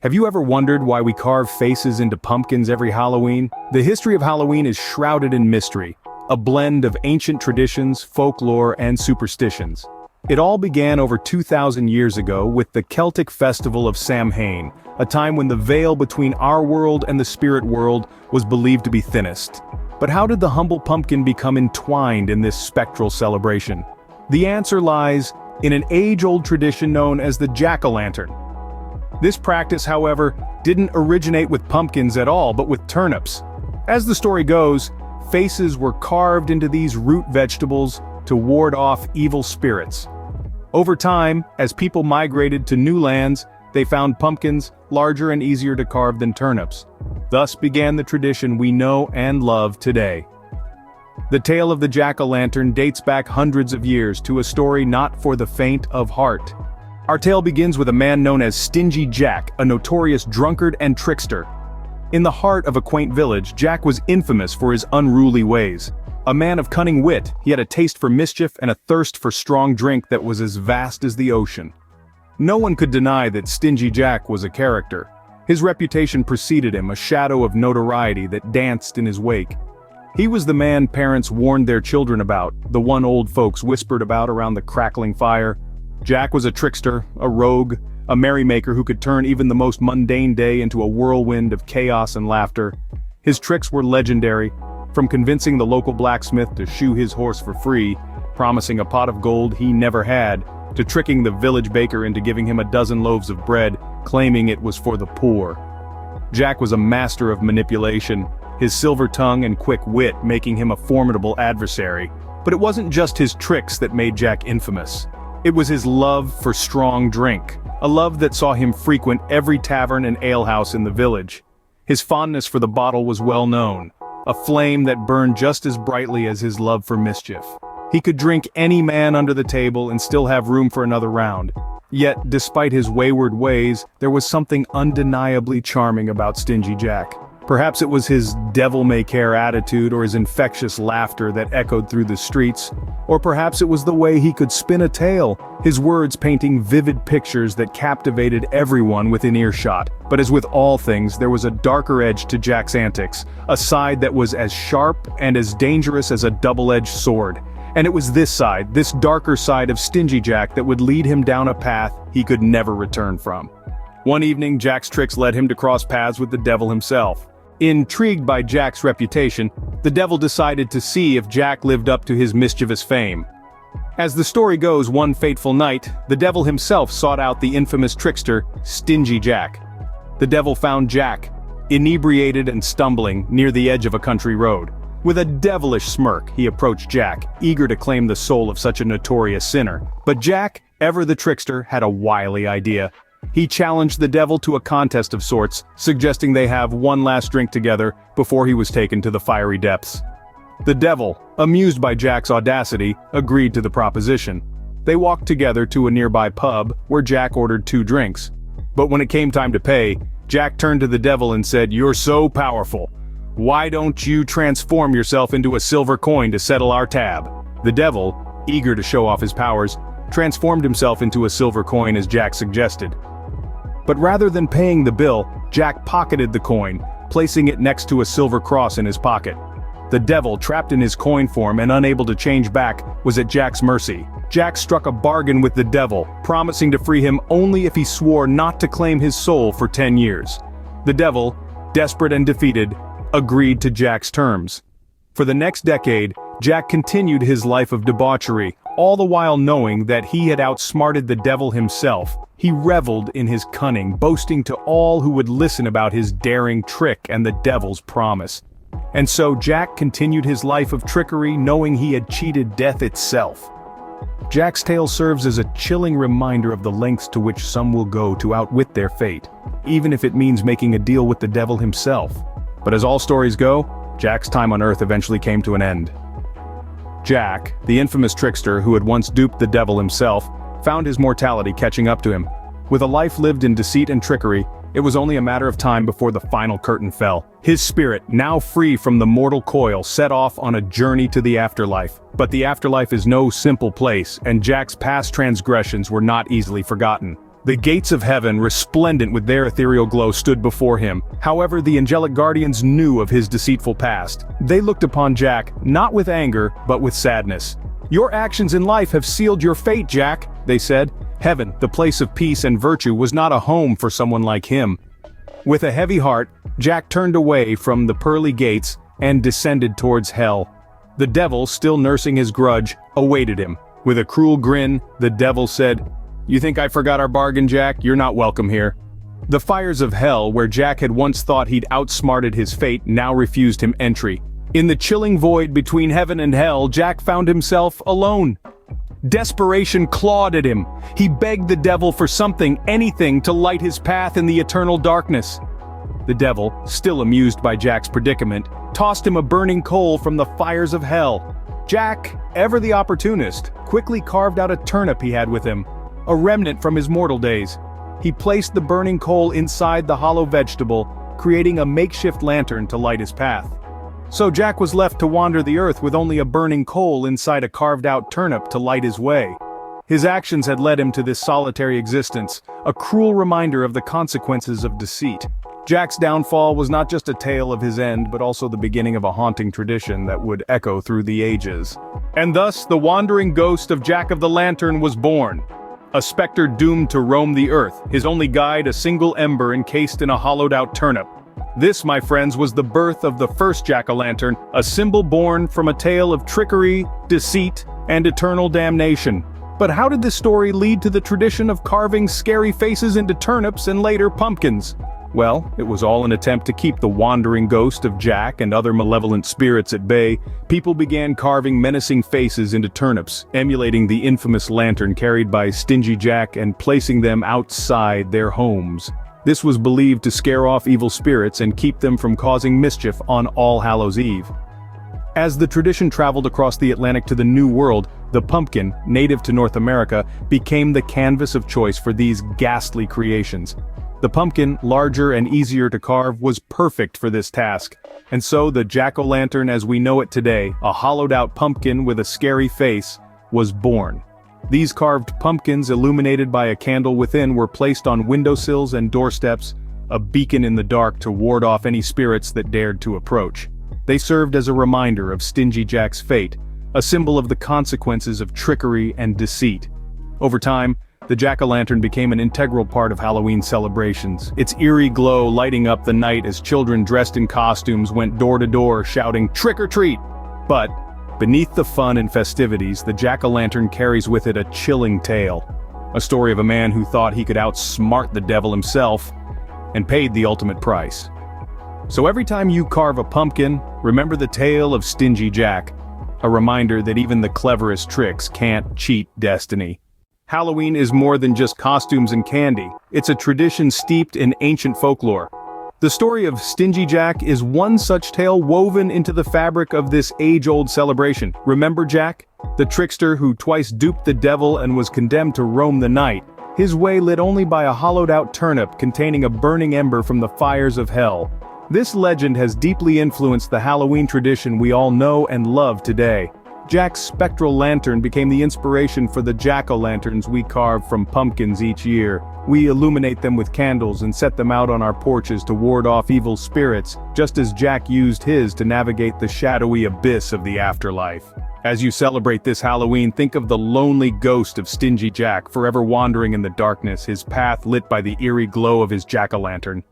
Have you ever wondered why we carve faces into pumpkins every Halloween? The history of Halloween is shrouded in mystery, a blend of ancient traditions, folklore, and superstitions. It all began over 2,000 years ago with the Celtic festival of Samhain, a time when the veil between our world and the spirit world was believed to be thinnest. But how did the humble pumpkin become entwined in this spectral celebration? The answer lies in an age-old tradition known as the jack-o'-lantern. This practice, however, didn't originate with pumpkins at all, but with turnips. As the story goes, faces were carved into these root vegetables to ward off evil spirits. Over time, as people migrated to new lands, they found pumpkins larger and easier to carve than turnips. Thus began the tradition we know and love today. The tale of the jack-o'-lantern dates back hundreds of years to a story not for the faint of heart. Our tale begins with a man known as Stingy Jack, a notorious drunkard and trickster. In the heart of a quaint village, Jack was infamous for his unruly ways. A man of cunning wit, he had a taste for mischief and a thirst for strong drink that was as vast as the ocean. No one could deny that Stingy Jack was a character. His reputation preceded him, a shadow of notoriety that danced in his wake. He was the man parents warned their children about, the one old folks whispered about around the crackling fire. Jack was a trickster, a rogue, a merrymaker who could turn even the most mundane day into a whirlwind of chaos and laughter. His tricks were legendary, from convincing the local blacksmith to shoe his horse for free, promising a pot of gold he never had, to tricking the village baker into giving him a dozen loaves of bread, claiming it was for the poor. Jack was a master of manipulation, his silver tongue and quick wit making him a formidable adversary. But it wasn't just his tricks that made Jack infamous. It was his love for strong drink, a love that saw him frequent every tavern and alehouse in the village. His fondness for the bottle was well known, a flame that burned just as brightly as his love for mischief. He could drink any man under the table and still have room for another round. Yet, despite his wayward ways, there was something undeniably charming about Stingy Jack. Perhaps it was his devil-may-care attitude or his infectious laughter that echoed through the streets, or perhaps it was the way he could spin a tale, his words painting vivid pictures that captivated everyone within earshot. But as with all things, there was a darker edge to Jack's antics, a side that was as sharp and as dangerous as a double-edged sword. And it was this side, this darker side of Stingy Jack that would lead him down a path he could never return from. One evening, Jack's tricks led him to cross paths with the devil himself. Intrigued by Jack's reputation, the devil decided to see if Jack lived up to his mischievous fame. As the story goes, one fateful night, the devil himself sought out the infamous trickster, Stingy Jack. The devil found Jack, inebriated and stumbling, near the edge of a country road. With a devilish smirk, he approached Jack, eager to claim the soul of such a notorious sinner. But Jack, ever the trickster, had a wily idea. He challenged the devil to a contest of sorts, suggesting they have one last drink together before he was taken to the fiery depths. The devil, amused by Jack's audacity, agreed to the proposition. They walked together to a nearby pub, where Jack ordered 2 drinks. But when it came time to pay, Jack turned to the devil and said, "You're so powerful. Why don't you transform yourself into a silver coin to settle our tab?" The devil, eager to show off his powers, transformed himself into a silver coin as Jack suggested. But rather than paying the bill, Jack pocketed the coin, placing it next to a silver cross in his pocket. The devil, trapped in his coin form and unable to change back, was at Jack's mercy. Jack struck a bargain with the devil, promising to free him only if he swore not to claim his soul for 10 years. The devil, desperate and defeated, agreed to Jack's terms. For the next decade, Jack continued his life of debauchery, all the while knowing that he had outsmarted the devil himself. He reveled in his cunning, boasting to all who would listen about his daring trick and the devil's promise. And so Jack continued his life of trickery, knowing he had cheated death itself. Jack's tale serves as a chilling reminder of the lengths to which some will go to outwit their fate, even if it means making a deal with the devil himself. But as all stories go, Jack's time on Earth eventually came to an end. Jack, the infamous trickster who had once duped the devil himself, found his mortality catching up to him. With a life lived in deceit and trickery, it was only a matter of time before the final curtain fell. His spirit, now free from the mortal coil, set off on a journey to the afterlife. But the afterlife is no simple place, and Jack's past transgressions were not easily forgotten. The gates of heaven, resplendent with their ethereal glow, stood before him. However, the angelic guardians knew of his deceitful past. They looked upon Jack, not with anger, but with sadness. "Your actions in life have sealed your fate, Jack," they said. Heaven, the place of peace and virtue, was not a home for someone like him. With a heavy heart, Jack turned away from the pearly gates and descended towards hell. The devil, still nursing his grudge, awaited him. With a cruel grin, the devil said, "You think I forgot our bargain, Jack? You're not welcome here." The fires of hell, where Jack had once thought he'd outsmarted his fate, now refused him entry. In the chilling void between heaven and hell, Jack found himself alone. Desperation clawed at him. He begged the devil for something, anything, to light his path in the eternal darkness. The devil, still amused by Jack's predicament, tossed him a burning coal from the fires of hell. Jack, ever the opportunist, quickly carved out a turnip he had with him, a remnant from his mortal days. He placed the burning coal inside the hollow vegetable, creating a makeshift lantern to light his path. So Jack was left to wander the earth with only a burning coal inside a carved-out turnip to light his way. His actions had led him to this solitary existence, a cruel reminder of the consequences of deceit. Jack's downfall was not just a tale of his end, but also the beginning of a haunting tradition that would echo through the ages. And thus, the wandering ghost of Jack of the Lantern was born. A specter doomed to roam the earth, his only guide a single ember encased in a hollowed-out turnip. This, my friends, was the birth of the first Jack-o'-lantern, a symbol born from a tale of trickery, deceit, and eternal damnation. But how did this story lead to the tradition of carving scary faces into turnips and later pumpkins? Well, it was all an attempt to keep the wandering ghost of Jack and other malevolent spirits at bay. People began carving menacing faces into turnips, emulating the infamous lantern carried by Stingy Jack and placing them outside their homes. This was believed to scare off evil spirits and keep them from causing mischief on All Hallows' Eve. As the tradition traveled across the Atlantic to the New World, the pumpkin, native to North America, became the canvas of choice for these ghastly creations. The pumpkin, larger and easier to carve, was perfect for this task. And so the jack-o'-lantern as we know it today, a hollowed-out pumpkin with a scary face, was born. These carved pumpkins, illuminated by a candle within, were placed on windowsills and doorsteps, a beacon in the dark to ward off any spirits that dared to approach. They served as a reminder of Stingy Jack's fate, a symbol of the consequences of trickery and deceit. Over time, the jack-o'-lantern became an integral part of Halloween celebrations, its eerie glow lighting up the night as children dressed in costumes went door to door shouting, "Trick or treat!" But beneath the fun and festivities, the jack-o'-lantern carries with it a chilling tale. A story of a man who thought he could outsmart the devil himself, and paid the ultimate price. So every time you carve a pumpkin, remember the tale of Stingy Jack, a reminder that even the cleverest tricks can't cheat destiny. Halloween is more than just costumes and candy. It's a tradition steeped in ancient folklore. The story of Stingy Jack is one such tale woven into the fabric of this age-old celebration. Remember Jack? The trickster who twice duped the devil and was condemned to roam the night, his way lit only by a hollowed-out turnip containing a burning ember from the fires of hell. This legend has deeply influenced the Halloween tradition we all know and love today. Jack's spectral lantern became the inspiration for the jack-o'-lanterns we carve from pumpkins each year. We illuminate them with candles and set them out on our porches to ward off evil spirits, just as Jack used his to navigate the shadowy abyss of the afterlife. As you celebrate this Halloween, think of the lonely ghost of Stingy Jack, forever wandering in the darkness, his path lit by the eerie glow of his jack-o'-lantern.